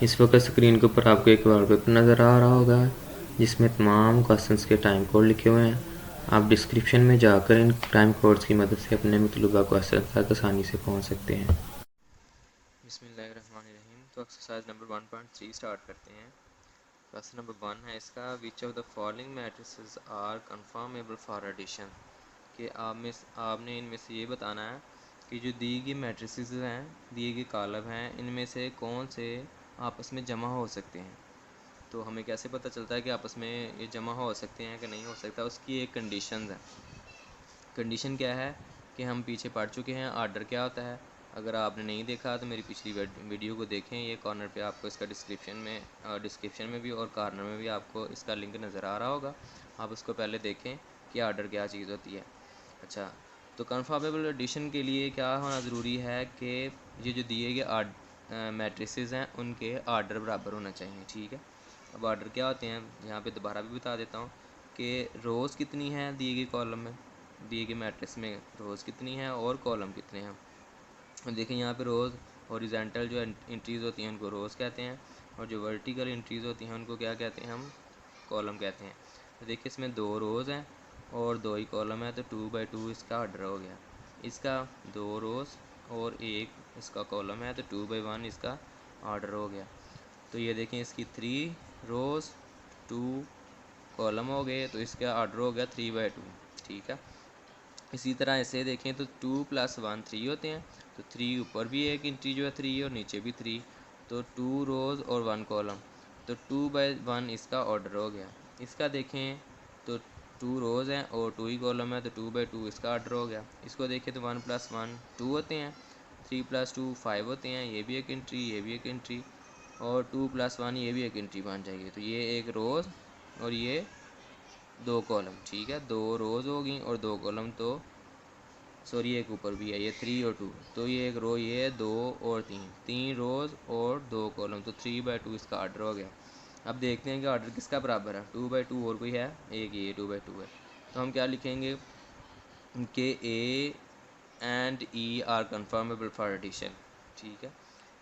इस वक्त स्क्रीन के ऊपर आपको एक वॉलपेपर नज़र आ रहा होगा जिसमें तमाम क्वेश्चंस के टाइम कोड लिखे हुए हैं। आप डिस्क्रिप्शन में जाकर इन टाइम कोड्स की मदद से अपने मतलूबा क्वेश्चन तक आसानी से पहुंच सकते हैं। बिस्मिल्लाहिर्रहमानिर्रहीम। तो एक्सरसाइज नंबर 1.3 स्टार्ट करते हैं। क्वेश्चन नंबर 1 है इसका, which of the following matrices are conformable for addition. कि आपने इनमें से ये बताना है कि जो दी गई मैट्रिसेस हैं, दिए गए कॉलम हैं, इनमें से कौन से आपस में जमा हो सकते हैं। तो हमें कैसे पता चलता है कि आपस में ये जमा हो सकते हैं कि नहीं हो सकता, उसकी एक कंडीशन है। कंडीशन क्या है कि हम पीछे पढ़ चुके हैं आर्डर क्या होता है। अगर आपने नहीं देखा तो मेरी पिछली वीडियो को देखें, ये कॉर्नर पे आपको इसका डिस्क्रिप्शन में भी और कॉर्नर में भी आपको इसका लिंक नज़र आ रहा होगा। आप उसको पहले देखें कि आर्डर क्या चीज़ होती है। अच्छा, तो कन्फर्मेबल एडिशन के लिए क्या होना ज़रूरी है कि ये जो दिए गए मैट्रिसेस हैं उनके आर्डर बराबर होना चाहिए। ठीक है, अब आर्डर क्या होते हैं यहाँ पे दोबारा भी बता देता हूँ कि रोज़ कितनी है दिए गए कॉलम में, दिए गए मैट्रिक्स में रोज़ कितनी है और कॉलम कितने हैं। देखिए यहाँ पे रोज़ हॉरिजॉन्टल जो एंट्रीज़ होती हैं उनको रोज़ कहते हैं, और जो वर्टिकल एंट्रीज़ होती हैं उनको क्या कहते हैं, हम कॉलम कहते हैं। तो देखिए इसमें 2 रोज़ हैं और 2 ही कॉलम है, तो 2/2 इसका आर्डर हो गया। इसका 2 रोज़ और 1 इसका कॉलम है, तो 2/1 इसका आर्डर हो गया। तो ये देखें इसकी 3 रोज़ 2 कॉलम हो गए, तो इसका आर्डर हो गया 3/2। ठीक है, इसी तरह ऐसे देखें तो 2 + 1 3 होते हैं, तो 3 ऊपर भी एक एंट्री जो है 3 और नीचे भी 3, तो 2 रोज़ और 1 कॉलम, तो 2/1 इसका ऑर्डर हो गया। इसका देखें तो 2 रोज़ हैं और 2 ही कॉलम है, तो 2/2 इसका ऑर्डर हो गया। इसको देखें तो 1 + 1 2 होते हैं, 3 + 2 5 होते हैं, ये भी एक एंट्री ये भी एक एंट्री, और 2 + 1 ये भी एक एंट्री बन जाएगी। तो ये एक रोज़ और ये 2 कॉलम। ठीक है, 2 रोज़ होगी और 2 कॉलम, तो सॉरी एक ऊपर भी है, ये 3 और 2, तो ये एक रो, ये 2 और 3 रोज़ और 2 कॉलम, तो 3/2 इसका आर्डर हो गया। अब देखते हैं कि आर्डर किसका बराबर है, 2/2 और कोई है, एक ये 2/2 है। तो हम क्या लिखेंगे कि A and E are conformable for addition. ठीक है,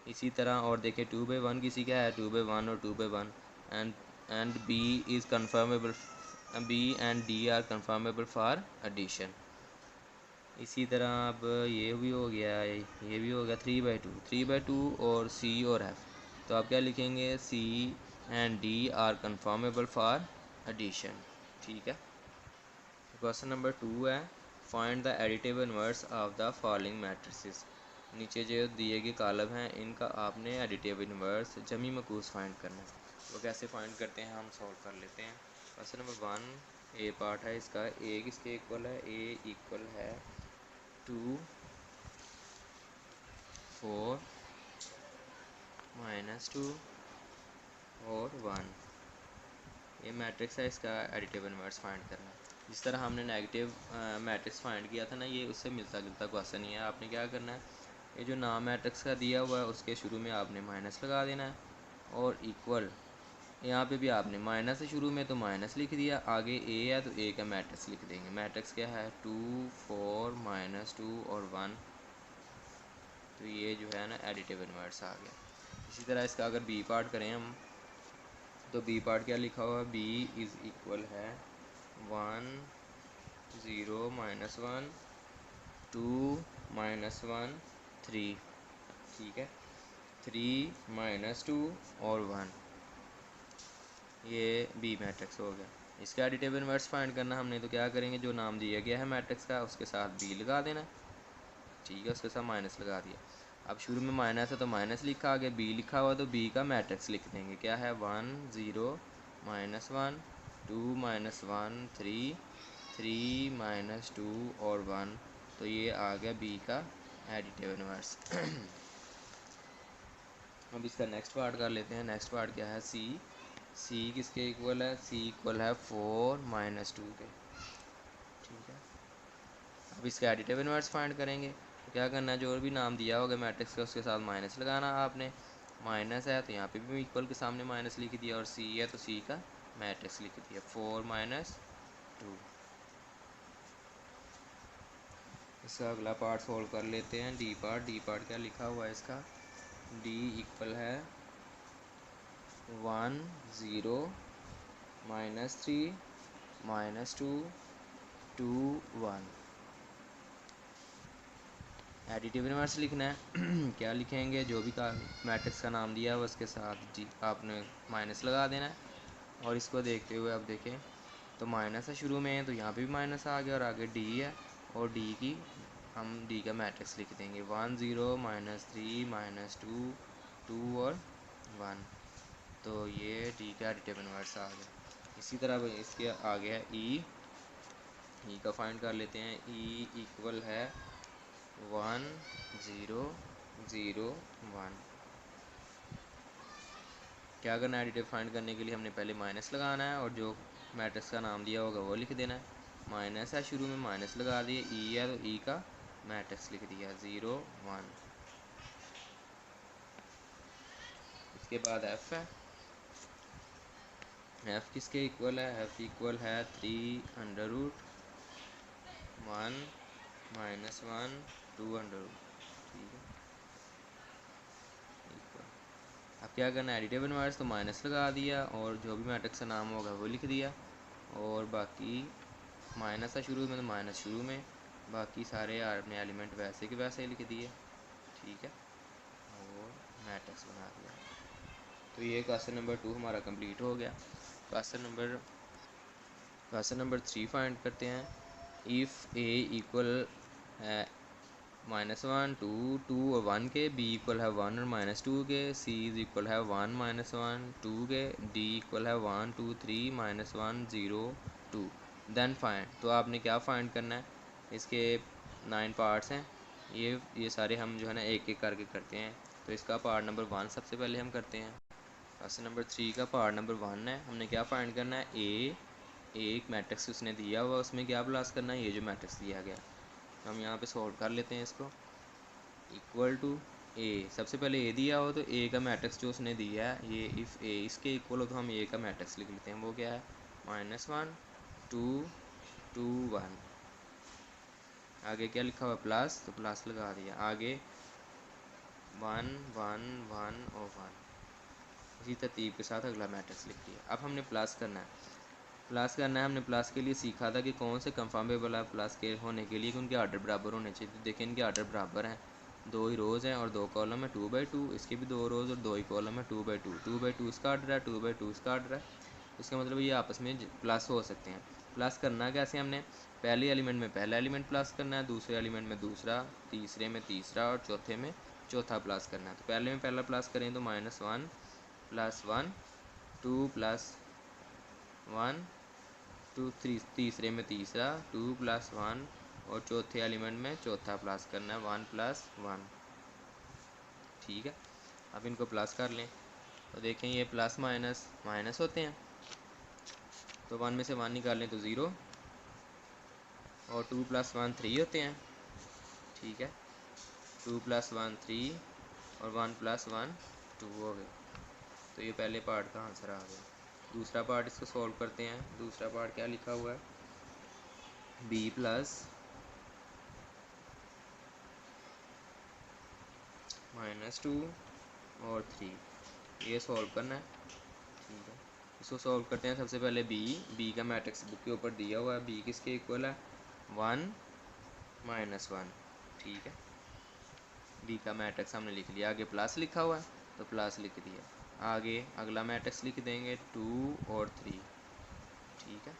इसी तरह और देखें 2/1 किसी का है, 2/1 और 2/1, and B is conformable, B and D are conformable for addition. इसी तरह अब ये भी हो गया, ये भी हो गया 3/2 और सी और एफ। तो आप क्या लिखेंगे, C and D are conformable for addition. ठीक है, क्वेश्चन नंबर 2 है, find the additive inverse of the following matrices. नीचे जो दिए गए कॉलम हैं इनका आपने एडिटिव इनवर्स जमी मकूस फाइंड करना है। वो कैसे फाइंड करते हैं, हम सॉल्व कर लेते हैं। क्वेश्चन नंबर 1 ए पार्ट है इसका, ए किसके इक्वल है, ए इक्वल है 2 4 -2 और 1। ये मैट्रिक्स है, इसका एडिटिव इनवर्स फाइंड करना है। जिस तरह हमने नेगेटिव मैट्रिक्स फाइंड किया था ना, ये उससे मिलता जुलता क्वेश्चन ही है। आपने क्या करना है, ये जो नाम मैट्रिक्स का दिया हुआ है उसके शुरू में आपने माइनस लगा देना है, और इक्वल यहाँ पे भी आपने माइनस से शुरू में तो माइनस लिख दिया, आगे ए है तो ए का मैट्रिक्स लिख देंगे। मैट्रिक्स क्या है, 2 4 -2 और 1, तो ये जो है ना एडिटिव इनवर्स आ गया। इसी तरह इसका अगर बी पार्ट करें हम, तो बी पार्ट क्या लिखा हुआ है, बी इज़ इक्वल है 1 0 -1 2 -1 3। ठीक है, 3 -2 और 1, ये बी मैट्रिक्स हो गया। इसका एडिटिव इनवर्स फाइंड करना हमने, तो क्या करेंगे, जो नाम दिया गया है मैट्रिक्स का उसके साथ बी लगा देना। ठीक है, उसके साथ माइनस लगा दिया। अब शुरू में माइनस है तो माइनस लिखा, आगे बी लिखा हुआ तो बी का मैट्रिक्स लिख देंगे। क्या है, 1 0 -1 2 -1 3 3 -2 और 1, तो ये आ गया बी का एडिटिव इनवर्स। अब इसका नेक्स्ट पार्ट कर लेते हैं। नेक्स्ट पार्ट क्या है, सी। सी किसके इक्वल है, सी इक्वल है 4 -2 के। ठीक है, अब इसका एडिटिव इनवर्स फाइंड करेंगे, तो क्या करना है, जो भी नाम दिया होगा मैट्रिक्स का उसके साथ माइनस लगाना आपने। माइनस है तो यहाँ पे भी इक्वल के सामने माइनस लिख दिया, और सी है तो सी का मैट्रिक्स लिख दिया 4 -2। इसका अगला पार्ट सोल्व कर लेते हैं, डी पार्ट। डी पार्ट क्या लिखा हुआ है इसका, डी इक्वल है 1 0 -3 -2 2 1। एडिटिव इन्वर्स लिखना है क्या लिखेंगे, जो भी का मैट्रिक्स का नाम दिया है उसके साथ जी आपने माइनस लगा देना है। और इसको देखते हुए आप देखें तो माइनस है शुरू में, तो यहाँ पे भी माइनस आ गया और आगे डी है, और डी की हम डी का मैट्रिक्स लिख देंगे 1 0 -3 -2 2 और 1। तो ये डी का एडिटिव इन्वर्स आ गया। इसी तरह इसके आगे है ई का फाइंड कर लेते हैं। ई इक्वल है 1 0 0 1। क्या करना है, एडिटिव फाइंड करने के लिए हमने पहले माइनस लगाना है और जो मैट्रिक्स का नाम दिया होगा वो लिख देना है। माइनस है शुरू में, माइनस लगा दिए, ई है तो ई का मैट्रिक्स लिख दिया 0 1। इसके बाद एफ है। एफ किसके इक्वल है, एफ इक्वल है 3 अंडर रूट 1 -1 2 अंडर रूट। ठीक है, इक्वल। अब क्या करना है, एडिटिव इन्वर्स तो माइनस लगा दिया और जो भी मैट्रिक्स का नाम होगा वो लिख दिया, और बाकी माइनस था शुरू में तो माइनस शुरू में, बाकी सारे आपने एलिमेंट वैसे के वैसे ही लिख दिए। ठीक है, और मैट्रिक्स बना दिया। तो ये क्वेश्चन नंबर 2 हमारा कंप्लीट हो गया। क्वेश्चन नंबर 3 फाइंड करते हैं। इफ़ ए इक्वल है -1 2 2 और 1 के, बी इक्वल है 1 और -2 के, सी इज इक्वल है 1 -1 2 के, डी इक्वल है 1 2 3 -1 0 2, देन फाइंड। तो आपने क्या फाइंड करना है, इसके 9 पार्ट्स हैं, ये सारे हम जो है ना एक एक करके करते हैं। तो इसका पार्ट नंबर 1 सबसे पहले हम करते हैं। क्वेश्चन नंबर 3 का पार्ट नंबर 1 है, हमने क्या फाइंड करना है, एक मैट्रिक्स उसने दिया हुआ, उसमें क्या प्लस करना है, ये जो मैट्रिक्स दिया गया। तो हम यहाँ पे सॉल्व कर लेते हैं इसको। इक्वल टू ए, सबसे पहले ए दिया हो तो ए का मैट्रिक्स जो उसने दिया है, ये इफ़ ए इसके इक्वल हो तो हम ए का मैट्रिक्स लिख लेते हैं। वो क्या है, -1 2 2 1। आगे क्या लिखा हुआ, प्लस, तो प्लस लगा दिया। आगे 1 1 1 और 1। इसी तरतीब के साथ अगला मैट्रिक्स लिख दिया। अब हमने प्लस करना है। हमने प्लस के लिए सीखा था कि कौन से कंफर्मेबल है प्लस के होने के लिए कि उनके आर्डर बराबर होने चाहिए। तो देखें इनके आर्डर बराबर हैं, 2 ही रोज़ हैं और 2 कॉलम है 2/2। इसके भी 2 रोज़ और 2 ही कॉलम है 2/2। 2/2 इसका आर्डर है, 2/2 इसका आर्डर है। इसका मतलब ये आपस में प्लस हो सकते हैं। प्लस करना कैसे, हमने पहले एलिमेंट में पहला एलिमेंट प्लस करना है, दूसरे एलिमेंट में दूसरा, तीसरे में तीसरा और चौथे में चौथा प्लस करना है। तो पहले में पहला प्लस करें तो -1 + 1 2 + 1 2 तीसरे में तीसरा 2 + 1 और चौथे एलिमेंट में चौथा प्लस करना है 1 + 1। ठीक है, अब इनको प्लस कर लें तो देखें ये प्लस माइनस माइनस होते हैं, तो 1 में से 1 निकालें तो 0, और 2 + 1 3 होते हैं। ठीक है, 2 + 1 3 और 1 + 1 2 हो गए। तो ये पहले पार्ट का आंसर आ गया। दूसरा पार्ट इसको सॉल्व करते हैं। दूसरा पार्ट क्या लिखा हुआ है, b + -2 और 3, ये सॉल्व करना है। ठीक है, इसको सॉल्व करते हैं। सबसे पहले b का मैट्रिक्स बुक के ऊपर दिया हुआ है, b किसके इक्वल है 1 -1। ठीक है, b का मैट्रिक्स हमने लिख लिया। आगे प्लस लिखा हुआ है तो प्लस लिख दिया। आगे अगला मैट्रिक्स लिख देंगे 2 और 3। ठीक है,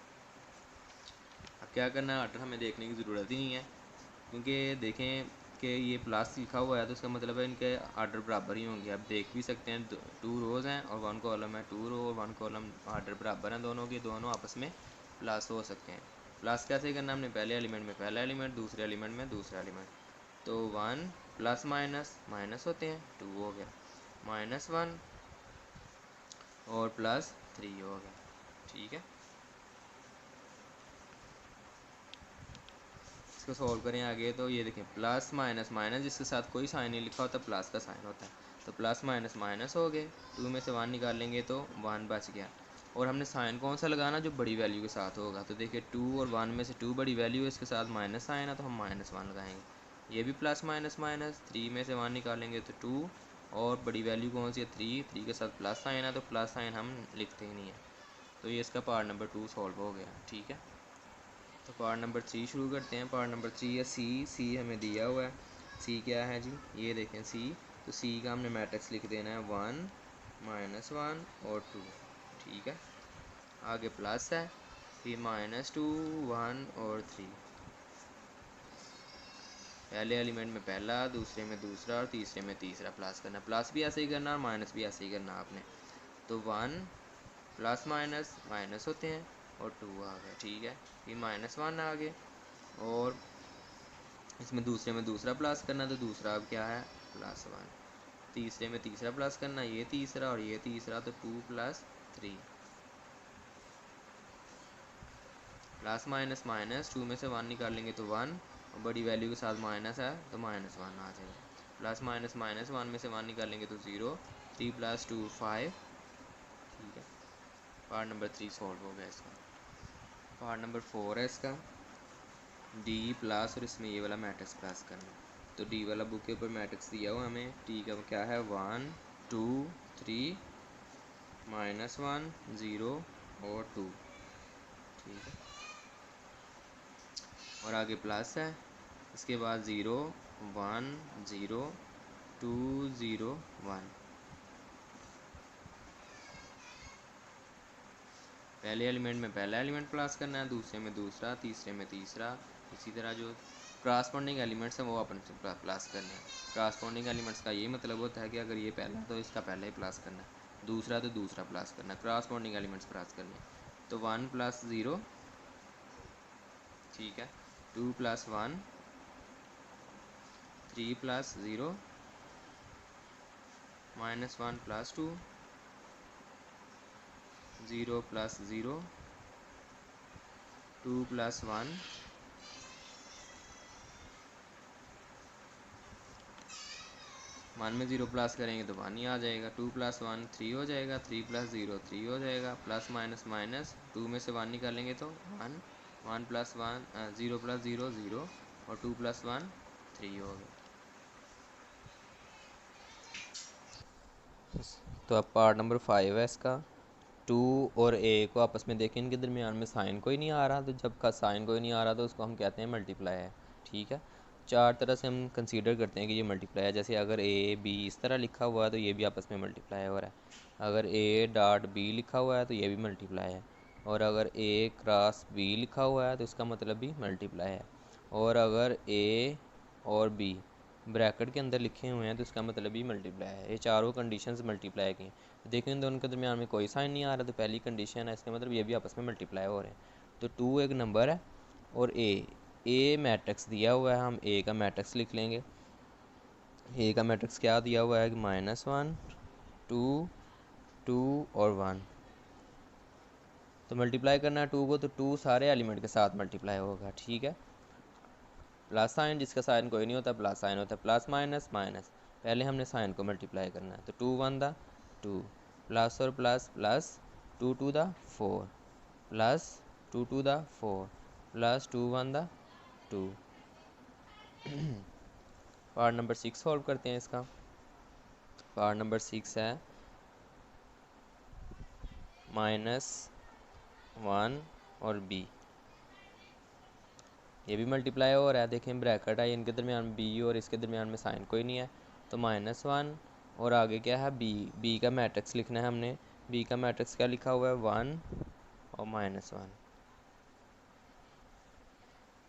अब क्या करना है, आर्डर हमें देखने की ज़रूरत ही नहीं है, क्योंकि देखें कि ये प्लस लिखा हुआ है तो इसका मतलब है इनके आर्डर बराबर ही होंगे। आप देख भी सकते हैं 2 रोज़ हैं और 1 कॉलम है, 2 रो और 1 कॉलम आर्डर बराबर हैं दोनों के, दोनों आपस में प्लस हो सकते हैं। प्लस कैसे करना, हमने पहले एलिमेंट में पहला एलिमेंट, दूसरे एलिमेंट में दूसरा एलिमेंट, तो 1 + माइनस होते हैं 2 हो गया, -1 और +3 हो गया। ठीक है, इसको सॉल्व करें आगे तो ये देखें प्लस माइनस माइनस, जिसके साथ कोई साइन नहीं लिखा होता प्लस का साइन होता है, तो प्लस माइनस माइनस हो गए। 2 में से 1 निकालेंगे तो 1 बच गया। और हमने साइन कौन सा लगाना, जो बड़ी वैल्यू के साथ होगा। तो देखिए 2 और 1 में से 2 बड़ी वैल्यू है, इसके साथ माइनस साइन है तो हम -1 लगाएंगे। ये भी प्लस माइनस माइनस, 3 में से 1 निकालेंगे तो 2 और बड़ी वैल्यू कौन सी है 3 के साथ प्लस साइन है तो प्लस साइन हम लिखते ही नहीं है। तो ये इसका पार्ट नंबर 2 सॉल्व हो गया। ठीक है, तो पार्ट नंबर 3 शुरू करते हैं। पार्ट नंबर 3 है सी हमें दिया हुआ है। सी क्या है जी, ये देखें सी, तो सी का हमने मैट्रिक्स लिख देना है 1 -1 और 2। ठीक है, आगे प्लस है, फिर -2 1 और 3। पहले एलिमेंट में पहला, दूसरे में दूसरा और तीसरे में तीसरा प्लस करना। प्लस भी ऐसे ही करना और माइनस भी ऐसे ही करना आपने। तो 1 प्लस माइनस माइनस होते हैं और 2 आ गया। ठीक है, फिर -1 आ गए और इसमें दूसरे में दूसरा प्लस करना, तो दूसरा अब क्या है +1। तीसरे में तीसरा प्लस करना, ये तीसरा और ये तीसरा, तो 2 + 3। प्लस माइनस माइनस, 2 में से 1 निकालेंगे तो 1, और बड़ी वैल्यू के साथ माइनस है तो -1 आ जाएगा। प्लस माइनस माइनस, 1 में से 1 निकालेंगे तो 0, 3 + 2 5। ठीक है, पार्ट नंबर 3 सॉल्व हो गया इसका। पार्ट नंबर 4 है इसका, डी प्लस और इसमें ये वाला मैट्रिक्स प्लस करना। तो डी वाला बुक के ऊपर मैट्रिक्स दिया हुआ हमें। टी का क्या है 1 2 3 -1 0 और 2। ठीक है, और आगे प्लस है, इसके बाद 0 1 0 2 0 1। पहले एलिमेंट में पहला एलिमेंट प्लस करना है, दूसरे में दूसरा, तीसरे में तीसरा। इसी तरह जो क्रॉसपोंडिंग एलिमेंट्स हैं वो अपन से प्लस करना है। क्रॉसपोंडिंग एलिमेंट्स का ये मतलब होता है कि अगर ये पहला तो इसका पहले ही प्लस करना है, दूसरा तो दूसरा प्लस करना है। क्रॉसपोंडिंग एलिमेंट्स प्लस करने हैं। तो 1 + 0, ठीक है, 2 + 1, 3 + 0, -1 + 2, 0 + 0, 2 + 1, 1 में 0 प्लस करेंगे तो 1 ही आ जाएगा। 2 + 1 3 हो जाएगा, 3 + 0 3 हो जाएगा, प्लस माइनस माइनस, 2 में से 1 निकालेंगे तो 1, 1 + 1 0 + 0 0 और 2 + 1 3 हो गया। तो अब पार्ट नंबर 5 है इसका। 2 और a को आपस में देखें, इनके दरमियान में साइन कोई नहीं आ रहा, तो जब का साइन कोई नहीं आ रहा तो उसको हम कहते हैं मल्टीप्लाई है। ठीक है, चार तरह से हम कंसीडर करते हैं कि ये मल्टीप्लाई है। जैसे अगर a b इस तरह लिखा हुआ है तो ये भी आपस में मल्टीप्लाई हो रहा है। अगर a.b लिखा हुआ है तो ये भी मल्टीप्लाई है। और अगर a क्रॉस b लिखा हुआ है तो इसका मतलब भी मल्टीप्लाई है। और अगर a और b ब्रैकेट के अंदर लिखे हुए हैं तो इसका मतलब भी मल्टीप्लाई है। ये चारों कंडीशंस मल्टीप्लाई की हैं। देखिए इन दोनों के दरमियान में कोई साइन नहीं आ रहा, तो पहली कंडीशन है, इसका मतलब ये भी आपस में मल्टीप्लाई हो रहे हैं। तो 2 एक नंबर है और ए मैट्रिक्स दिया हुआ है, हम ए का मैट्रिक्स लिख लेंगे। ए का मैट्रिक्स क्या दिया हुआ है कि -1 2 2 और 1। तो मल्टीप्लाई करना है 2 को, तो 2 सारे एलिमेंट के साथ मल्टीप्लाई होगा। ठीक है, प्लस साइन, जिसका साइन कोई नहीं होता प्लस साइन होता है, प्लस माइनस माइनस। पहले हमने साइन को मल्टीप्लाई करना है, तो 2 1 दा 2, प्लस और प्लस प्लस, 2 2 दा 4, प्लस 2 2 दा 4, प्लस 2 1 दा 2। पार्ट नंबर 6 सॉल्व करते हैं इसका। पार्ट नंबर 6 है -1 और b, ये भी मल्टीप्लाई हो रहा है। देखें ब्रैकेट है, इनके दरमियान b और इसके दरमियान में साइन कोई नहीं है, तो -1 और आगे क्या है b का मैट्रिक्स लिखना है हमने। b का मैट्रिक्स क्या लिखा हुआ है 1 और -1।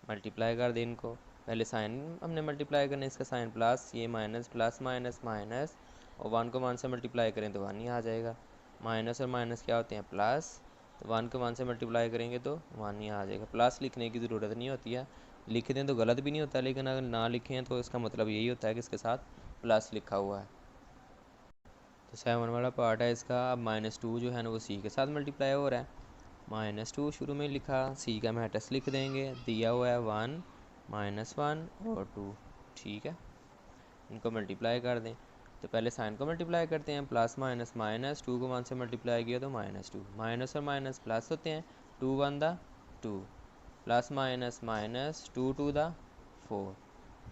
मल्टीप्लाई कर दें इनको, पहले साइन हमने मल्टीप्लाई करना है, इसका साइन प्लस, ये माइनस, प्लस माइनस माइनस, और 1 को 1 से मल्टीप्लाई करें तो 1 ही आ जाएगा। माइनस और माइनस क्या होते हैं प्लस, तो 1 को 1 से मल्टीप्लाई करेंगे तो 1 ही आ जाएगा। प्लस लिखने की ज़रूरत नहीं होती है, लिख दें तो गलत भी नहीं होता, लेकिन अगर ना लिखें तो इसका मतलब यही होता है कि इसके साथ प्लस लिखा हुआ है। तो 7 वाला पार्ट है इसका। अब -2 जो है ना वो सी के साथ मल्टीप्लाई हो रहा है। -2 शुरू में लिखा, सी का मैट्रिक्स लिख देंगे, दिया हुआ है 1 -1 और 2। ठीक है, इनको मल्टीप्लाई कर दें, तो पहले साइन को मल्टीप्लाई करते हैं, प्लस माइनस माइनस, 2 को 1 से मल्टीप्लाई किया तो -2, माइनस और माइनस प्लस होते हैं, 2 1 दा 2, प्लस माइनस माइनस, 2 2 दा 4।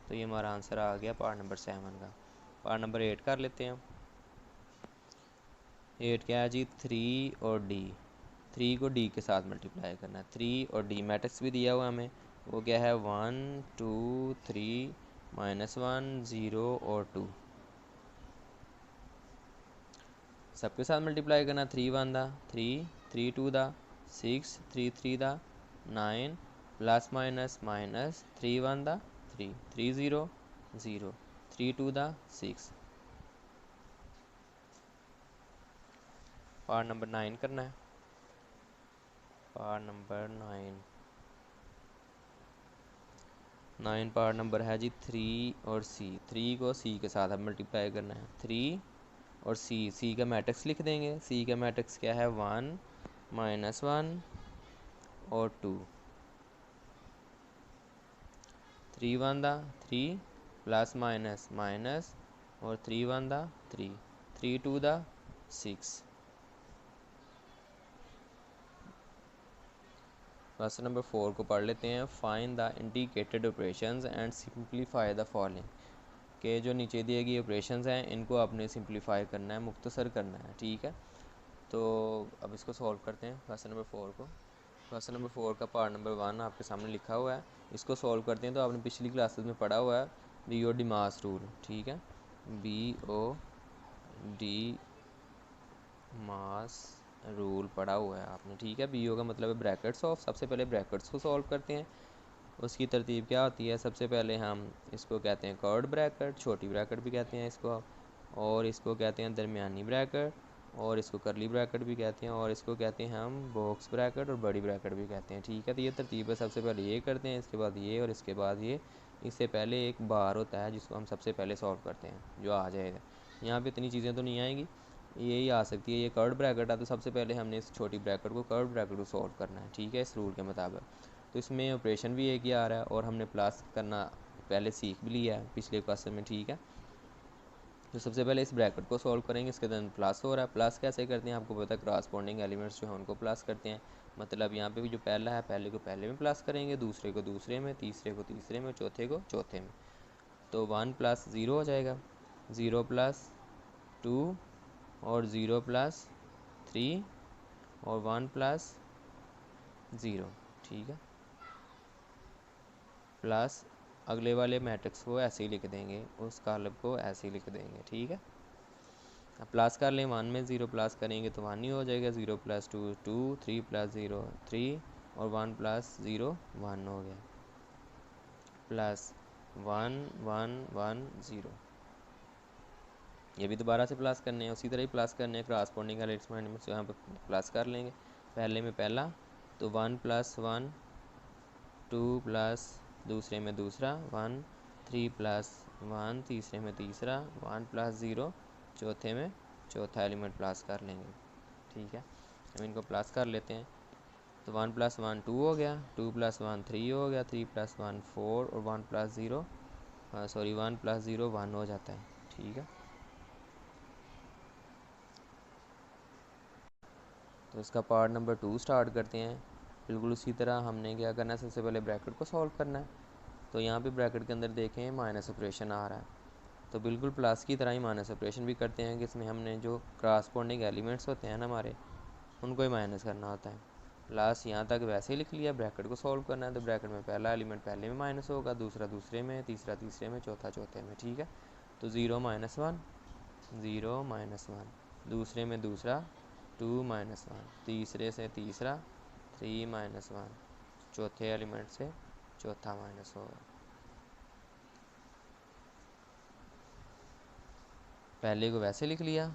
तो ये हमारा आंसर आ गया पार्ट नंबर 7 का। पार्ट नंबर 8 कर लेते हैं। 8 क्या है जी, 3 और डी। 3 को डी के साथ मल्टीप्लाई करना है। 3 और डी मैट्रिक्स भी दिया हुआ हमें, वो क्या है 1 2 3 -1 0 और 2। सबके साथ मल्टीप्लाई करना। 3 1 दा 3, 3 2 दा 6, 3 3 दा 9 प्लस माइनस माइनस 3 1 दा 3, 3 0 0, 3 2 दा 6। पार्ट नंबर 9 करना है। पार्ट नंबर 9 पार्ट नंबर है जी 3 और सी। 3 को सी के साथ अब मल्टीप्लाई करना है। 3 और सी का मैट्रिक्स लिख देंगे। सी का मैट्रिक्स क्या है 1 -1 और 2। 3 1 दा 3 प्लस माइनस माइनस और 3 1 दा 3, 3 2 दा 6। क्वेश्चन नंबर 4 को पढ़ लेते हैं। Find the indicated operations and simplify the following. के जो नीचे दिए गए ऑपरेशंस हैं इनको आपने सिंप्लीफाई करना है, मुख्तसर करना है, ठीक है। तो अब इसको सॉल्व करते हैं क्वेश्चन नंबर 4 को। क्वेश्चन नंबर 4 का पार्ट नंबर 1 आपके सामने लिखा हुआ है। इसको सॉल्व करते हैं तो आपने पिछली क्लासेस में पढ़ा हुआ है BO डी मास रूल, ठीक है। BO डी मास रूल पढ़ा हुआ है आपने, ठीक है। BO का मतलब है ब्रैकेट्स ऑफ। सबसे पहले ब्रैकेट्स को सॉल्व करते हैं। उसकी तरतीब क्या होती है, सबसे पहले हम इसको कहते हैं कर्ड ब्रैकेट, छोटी ब्रैकेट भी कहते हैं इसको, और इसको कहते हैं दरमियानी ब्रैकेट, और इसको करली ब्रैकेट भी कहते हैं, और इसको कहते हैं हम बॉक्स ब्रैकेट और बड़ी ब्रैकेट भी कहते हैं, ठीक है। तो ये तरतीब है, सबसे पहले ये करते हैं, इसके बाद ये, और इसके बाद ये। इससे पहले एक बार होता है जिसको हम सबसे पहले सॉल्व करते हैं, जो आ जाएगा। यहाँ पे इतनी चीज़ें तो नहीं आएंगी, यही आ सकती है। ये कर्ड ब्रैकेट है तो सबसे पहले हमने इस छोटी ब्रैकेट को कर्ड ब्रैकेट को सॉल्व करना है, ठीक है, इस रूल के मुताबिक। तो इसमें ऑपरेशन भी एक ही आ रहा है और हमने प्लस करना पहले सीख भी लिया है पिछले क्वेश्चन में, ठीक है। तो सबसे पहले इस ब्रैकेट को सॉल्व करेंगे, इसके अंदर प्लस हो रहा है। प्लस कैसे करते हैं आपको पता है, क्रॉसपोंडिंग एलिमेंट्स जो हैं उनको प्लस करते हैं। मतलब यहाँ पे भी जो पहला है पहले को पहले में प्लस करेंगे, दूसरे को दूसरे में, तीसरे को तीसरे में, चौथे को चौथे में। तो 1 + 0 हो जाएगा, 0 + 2 और 0 + 3 और 1 + 0, ठीक है। प्लस अगले वाले मैट्रिक्स को ऐसे ही लिख देंगे, उस कॉलम को ऐसे ही लिख देंगे, ठीक है। अब प्लस कर लें, 1 में 0 प्लस करेंगे तो 1 ही हो जाएगा। 0 + 2 2, 3 + 0 3 और 1 + 0 1 हो गया। प्लस 1 1 1 0, ये भी दोबारा से प्लस करने हैं, उसी तरह ही प्लस करने हैं। क्रॉसपोंडिंग एलिमेंट्स यहाँ पर प्लस कर लेंगे। पहले में पहला तो 1 + 1, 2 प्लस दूसरे में दूसरा 1, 3 + 1 तीसरे में तीसरा, 1 + 0 चौथे में चौथा एलिमेंट प्लस कर लेंगे, ठीक है। हम इनको प्लस कर लेते हैं। तो 1 + 1 2 हो गया, 2 + 1 3 हो गया, 3 + 1 4 और 1 + 0 1 + 0 1 हो जाता है, ठीक है। तो इसका पार्ट नंबर 2 स्टार्ट करते हैं। बिल्कुल उसी तरह हमने क्या करना है, सबसे पहले ब्रैकेट को सॉल्व करना है। तो यहाँ पे ब्रैकेट के अंदर देखें माइनस ऑपरेशन आ रहा है, तो बिल्कुल प्लस की तरह ही माइनस ऑपरेशन भी करते हैं कि इसमें हमने जो क्रॉसपोंडिंग एलिमेंट्स होते हैं ना हमारे, उनको ही माइनस करना होता है। प्लस यहाँ तक वैसे ही लिख लिया। ब्रैकेट को सॉल्व करना है तो ब्रैकेट में पहला एलिमेंट पहले में माइनस होगा, दूसरा दूसरे में, तीसरा तीसरे में, चौथा चौथे में, ठीक है। तो 0 - 1 0 - 1, दूसरे में दूसरा 2 - 1, तीसरे से तीसरा 3 - 1, चौथे एलिमेंट से चौथा माइनस होगा। पहले को वैसे लिख लिया,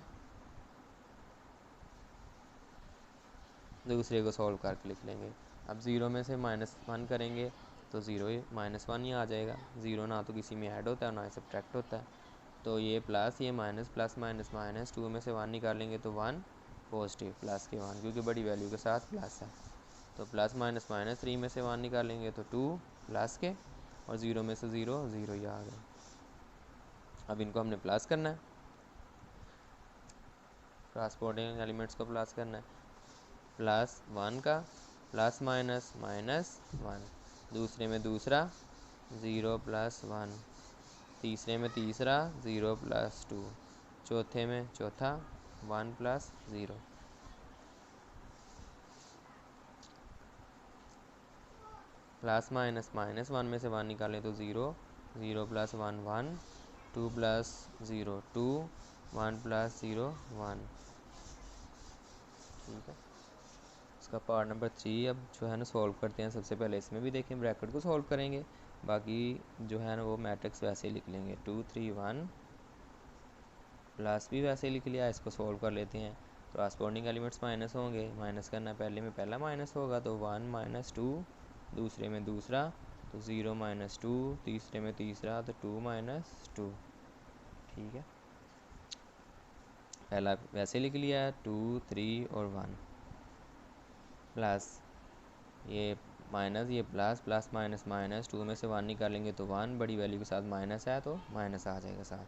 दूसरे को सॉल्व करके लिख लेंगे। अब 0 में से -1 करेंगे तो 0 ही -1 ही आ जाएगा। 0 ना तो किसी में ऐड होता है ना ही सब्ट्रैक्ट होता है। तो ये प्लस, ये माइनस, प्लस माइनस माइनस, 2 में से 1 निकालेंगे तो 1 पॉजिटिव, प्लस के 1 क्योंकि बड़ी वैल्यू के साथ प्लस है। तो प्लस माइनस माइनस, 3 में से 1 निकालेंगे तो 2 प्लस के, और 0 में से 0 0 ही आ गया। अब इनको हमने प्लस करना है, क्रॉसपोंडिंग एलिमेंट्स को प्लस करना है। +1 का प्लस माइनस -1, दूसरे में दूसरा 0 + 1, तीसरे में तीसरा 0 + 2, चौथे में चौथा 1 + 0। प्लस माइनस माइनस 1 में से 1 निकालें तो 0, 0 + 1 1, 2 + 0 2, 1 + 0 1। ठीक है, इसका पार्ट नंबर 3 अब जो है ना सॉल्व करते हैं। सबसे पहले इसमें भी देखें, ब्रैकेट को सॉल्व करेंगे, बाकी जो है ना वो मैट्रिक्स वैसे ही लिख लेंगे। 2 3 1 प्लस भी वैसे ही लिख लिया। इसको सॉल्व कर लेते हैं। क्रॉसपोंडिंग एलिमेंट्स माइनस होंगे, माइनस करना पहले में पहला माइनस होगा तो 1 - 2, दूसरे में दूसरा तो 0 - 2, तीसरे में तीसरा तो 2 - 2। ठीक है, पहला वैसे लिख लिया 2 3 और 1 प्लस ये माइनस ये प्लस, प्लस माइनस माइनस, 2 में से 1 निकालेंगे तो 1, बड़ी वैल्यू के साथ माइनस है तो माइनस आ जाएगा साथ।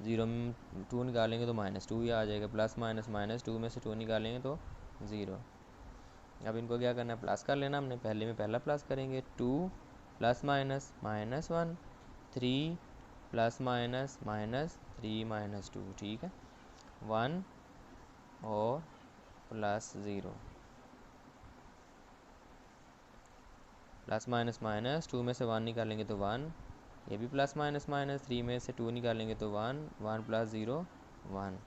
0 में 2 निकालेंगे तो -2 ही आ जाएगा। प्लस माइनस माइनस, 2 में से 2 निकालेंगे तो 0। अब इनको क्या करना है, प्लस कर लेना हमने। पहले में पहला प्लस करेंगे, 2 + -(-1), 3 + -(-3 - 2)। ठीक है, 1 और प्लस 0, प्लस माइनस माइनस, 2 में से 1 निकालेंगे तो 1, ये भी प्लस माइनस माइनस, 3 में से 2 निकालेंगे तो 1, 1 + 0 1।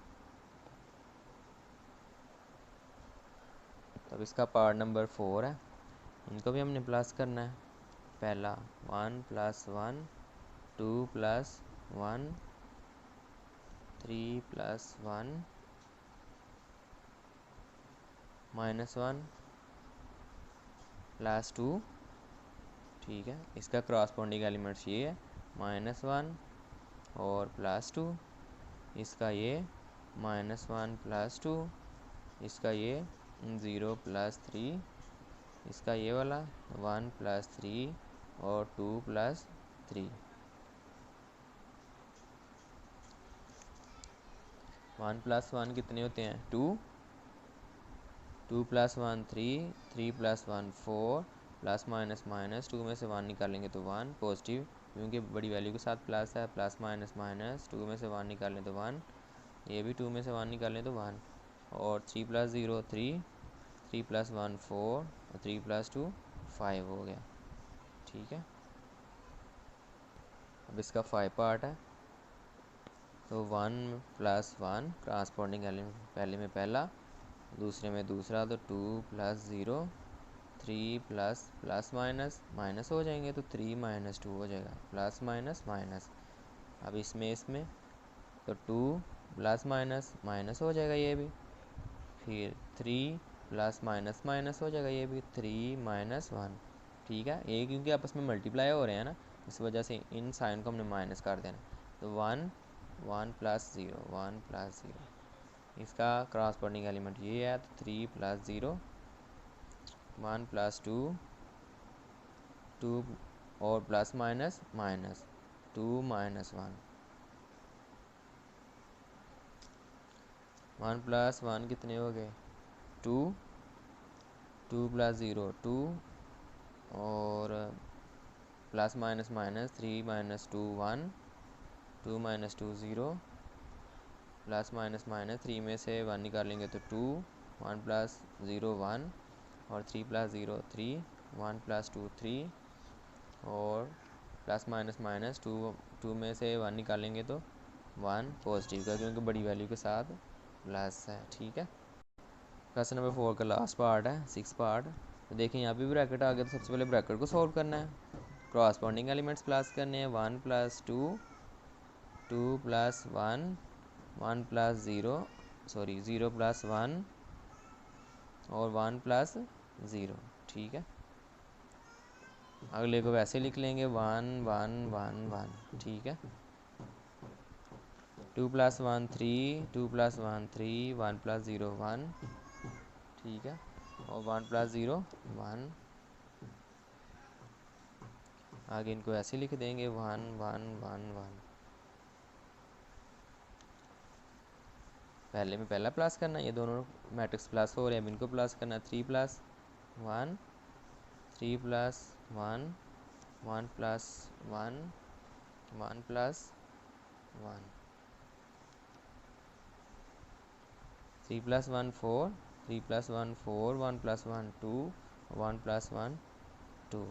तब इसका पार्ट नंबर 4 है, इनको भी हमने प्लस करना है। पहला 1 + 1, 2 + 1, 3 + 1 -1 + 2। ठीक है, इसका क्रॉसपोंडिंग एलिमेंट्स ये है -1 और +2, इसका ये -1 + 2, इसका ये 0 + 3, इसका ये वाला 1 + 3 और 2 + 3। 1 + 1 कितने होते हैं, 2, 2 + 1 3, 3 + 1 4, प्लस माइनस माइनस, 2 में से 1 निकालेंगे तो 1 पॉजिटिव, क्योंकि बड़ी वैल्यू के साथ प्लस है। प्लस माइनस माइनस, 2 में से 1 निकालें तो 1, ये भी 2 में से 1 निकालें तो 1। और 3 + 0 3, 3 + 1 4 और 3 + 2 5 हो गया। ठीक है, अब इसका 5 पार्ट है तो 1 + 1 क्रॉसपोंडिंग एलिमेंट, पहले में पहला, दूसरे में दूसरा तो 2 + 0, 3 प्लस माइनस माइनस हो जाएंगे तो 3 - 2 हो जाएगा, प्लस माइनस माइनस। अब इसमें तो 2 प्लस माइनस माइनस हो जाएगा ये भी, फिर 3 प्लस माइनस माइनस हो जाएगा ये भी, 3 - 1। ठीक है, ये क्योंकि आपस में मल्टीप्लाई हो रहे हैं ना, इस वजह से इन साइन को हमने माइनस कर देना। तो 1 1 + 0 1 + 0, इसका क्रॉसपोंडिंग एलिमेंट ये है तो 3 + 0 1 + 2 2 और प्लस माइनस माइनस 2 - 1, 1 + 1 कितने हो गए, 2, 2 + 0 2 और plus minus minus 3 - 2 1, 2 - 2 0, plus minus minus, 3 में से 1 निकालेंगे तो 2, 1 + 0 1 और 3 + 0 3, 1 + 2 3 और प्लस माइनस माइनस 2 में से 1 निकालेंगे तो 1 पॉजिटिव का, क्योंकि बड़ी वैल्यू के साथ प्लस है। ठीक है, क्वेश्चन नंबर 4 का लास्ट पार्ट है, 6 पार्ट। तो देखें यहाँ पे ब्रैकेट आ गया, तो सबसे पहले ब्रैकेट को सॉल्व करना है। क्रॉसपोंडिंग एलिमेंट्स प्लस करने हैं, 1 + 2, 2 + 1, 1 + 0 सॉरी 0 + 1 और 1 + 0। ठीक है, अगले को वैसे लिख लेंगे 1 1 1 1। ठीक है, 2 + 1 3, 2 + 1 3, 1 + 0 1। ठीक है, और 1 + 0 1। आगे इनको ऐसे लिख देंगे 1 1 1 1। पहले में पहला प्लस करना, ये दोनों मैट्रिक्स प्लस हो रहे हैं, अब इनको प्लस करना। 3 + 1, 3 + 1, 1 + 1, 1 + 1, 3 plus 1 4, 3 plus 1 4, 1 plus 1 2, 1 plus 1 2,